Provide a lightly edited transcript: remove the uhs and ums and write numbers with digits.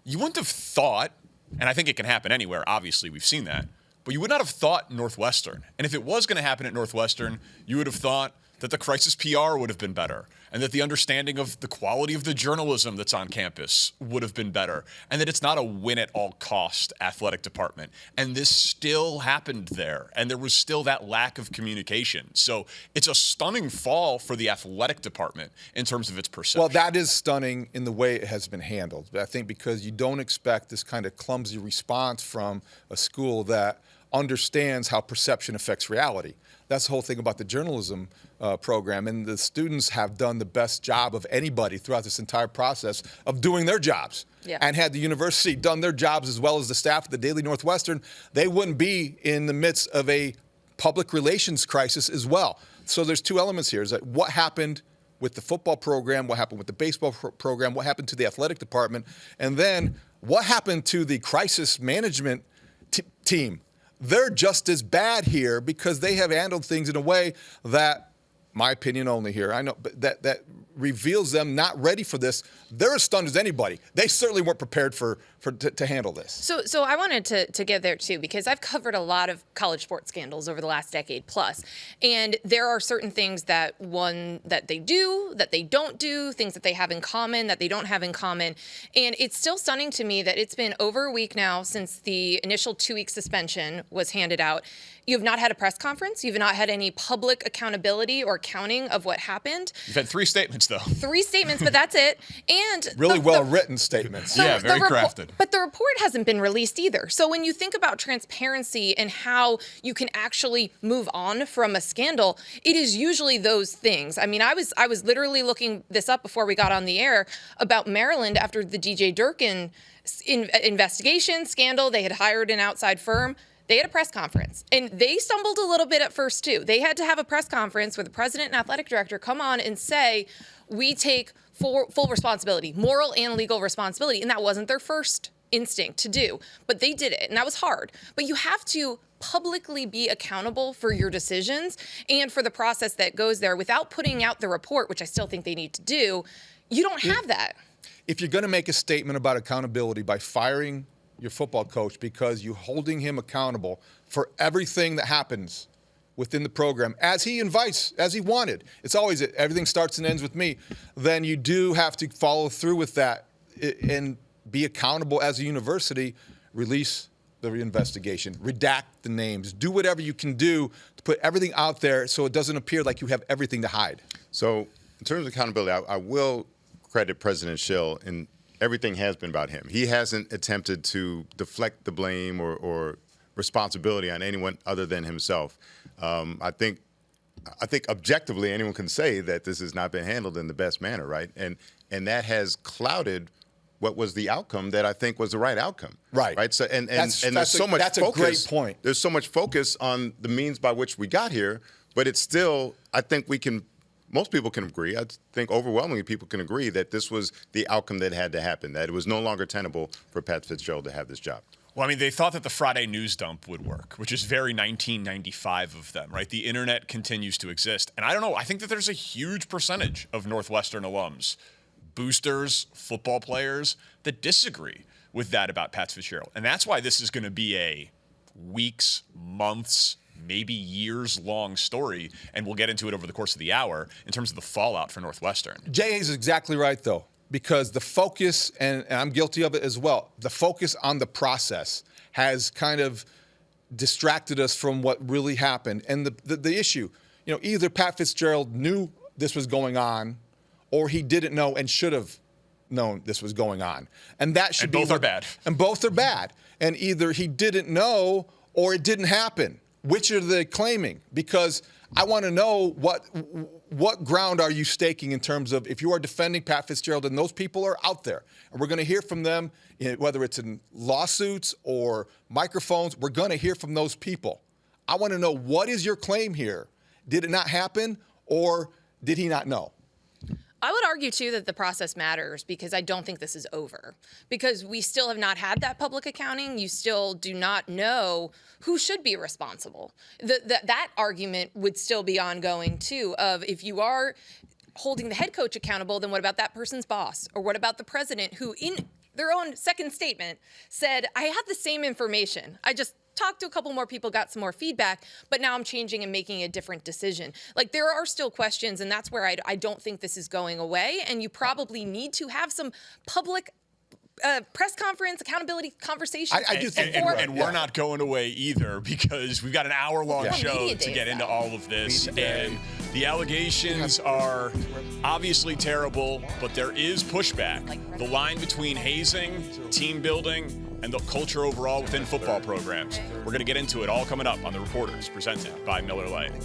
you wouldn't have thought, and I think it can happen anywhere, obviously we've seen that, but you would not have thought Northwestern. And if it was going to happen at Northwestern, you would have thought that the crisis PR would have been better, and that the understanding of the quality of the journalism that's on campus would have been better, and that it's not a win-at-all-cost athletic department. And this still happened there, and there was still that lack of communication. So it's a stunning fall for the athletic department in terms of its perception. Well, that is stunning in the way it has been handled. I think because you don't expect this kind of clumsy response from a school that understands how perception affects reality. That's the whole thing about the journalism program, and the students have done the best job of anybody throughout this entire process of doing their jobs. Yeah. And had the university done their jobs as well as the staff at the Daily Northwestern, they wouldn't be in the midst of a public relations crisis as well. So there's two elements here. Is that what happened with the football program, what happened with the baseball program, what happened to the athletic department, and then what happened to the crisis management team. They're just as bad here because they have handled things in a way that, my opinion only here, I know, but that reveals them not ready for this. They're as stunned as anybody. They certainly weren't prepared to handle this. So I wanted to get there too, because I've covered a lot of college sports scandals over the last decade plus, and there are certain things that they do, that they don't do, things that they have in common, that they don't have in common, and it's still stunning to me that it's been over a week now since the initial 2-week suspension was handed out. You have not had a press conference. You've not had any public accountability or accounting of what happened. You've had 3 statements, though. 3 statements, but that's it. And really well-written statements. Yeah, very crafted. But the report hasn't been released either. So when you think about transparency and how you can actually move on from a scandal, it is usually those things. I mean, I was literally looking this up before we got on the air about Maryland after the DJ Durkin investigation scandal. They had hired an outside firm. They had a press conference, and they stumbled a little bit at first, too. They had to have a press conference where the president and athletic director come on and say, we take full responsibility, moral and legal responsibility, and that wasn't their first instinct to do, but they did it, and that was hard. But you have to publicly be accountable for your decisions and for the process that goes there without putting out the report, which I still think they need to do. You don't have that. If you're going to make a statement about accountability by firing your football coach because you're holding him accountable for everything that happens within the program, as he invites, as he wanted. It's always everything starts and ends with me. Then you do have to follow through with that and be accountable as a university. Release the investigation, redact the names, do whatever you can do to put everything out there so it doesn't appear like you have everything to hide. So in terms of accountability, I will credit President Schill in everything has been about him. He hasn't attempted to deflect the blame or responsibility on anyone other than himself. I think objectively anyone can say that this has not been handled in the best manner, right? And that has clouded what was the outcome that I think was the right outcome. Right. So and there's so much that's focus. That's a great point. There's so much focus on the means by which we got here, but it's still, I think most people can agree, I think overwhelmingly people can agree that this was the outcome that had to happen, that it was no longer tenable for Pat Fitzgerald to have this job. Well, I mean, they thought that the Friday news dump would work, which is very 1995 of them, right? The internet continues to exist. And I don't know, I think that there's a huge percentage of Northwestern alums, boosters, football players, that disagree with that about Pat Fitzgerald. And that's why this is going to be a weeks, months, maybe years-long story, and we'll get into it over the course of the hour in terms of the fallout for Northwestern. Jay is exactly right, though, because the focus, and I'm guilty of it as well, the focus on the process has kind of distracted us from what really happened. And the issue, either Pat Fitzgerald knew this was going on or he didn't know and should have known this was going on. And that should be both are bad. And both are bad. And either he didn't know or it didn't happen. Which are they claiming? Because I want to know what ground are you staking in terms of if you are defending Pat Fitzgerald and those people are out there. And we're going to hear from them, whether it's in lawsuits or microphones, we're going to hear from those people. I want to know, what is your claim here? Did it not happen or did he not know? I would argue, too, that the process matters because I don't think this is over. Because we still have not had that public accounting. You still do not know who should be responsible. That argument would still be ongoing, too, of if you are holding the head coach accountable, then what about that person's boss? Or what about the president who, their own second statement said, I had the same information. I just talked to a couple more people, got some more feedback, but now I'm changing and making a different decision. Like, there are still questions, and that's where I don't think this is going away. And you probably need to have some public press conference, accountability conversations. I do think, and we're not going away either, because we've got an hour-long show Media to day get is into out. all of this. Media day. And the allegations are obviously terrible, but there is pushback. The line between hazing, team building, and the culture overall within football programs. We're going to get into it all coming up on The Reporters, presented by Miller Lite.